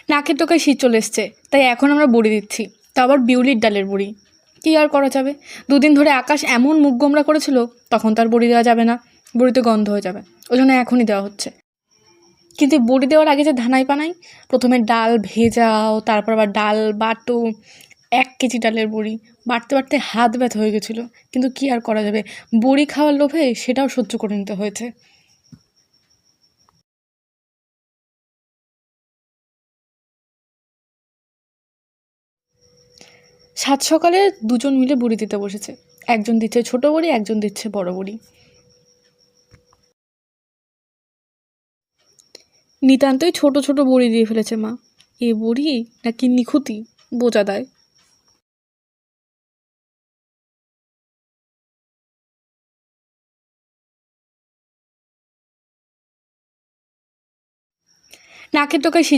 নাকের টোকায় শীত চলে এসছে, তাই এখন আমরা বড়ি দিচ্ছি, তা আবার বিউলির ডালের বড়ি। কী আর করা যাবে, দুদিন ধরে আকাশ এমন মুখ গোমরা করেছিল, তখন তার বড়ি দেওয়া যাবে না, বড়িতে গন্ধ হয়ে যাবে, ওই জন্য এখনই দেওয়া হচ্ছে। কিন্তু বড়ি দেওয়ার আগে যে ধানাই পানাই, প্রথমে ডাল ভেজাও, তারপর আবার ডাল বাটো, 1 কেজি ডালের বড়ি বাটতে বাটতে হাত ব্যথা হয়ে গেছিলো, কিন্তু কী আর করা যাবে, বড়ি খাওয়ার লোভে সেটাও সহ্য করে নিতে হয়েছে। সাত সকালে দুজন মিলে বড়ি দিতে বসেছে, একজন দিচ্ছে ছোট বড়ি, একজন দিচ্ছে বড় বড়ি। নিতান্তই ছোট ছোট বড়ি দিয়ে ফেলেছে মা, এ বড়ি নাকি নিখুঁতি বোঝা দেয়। নাকের টোকায়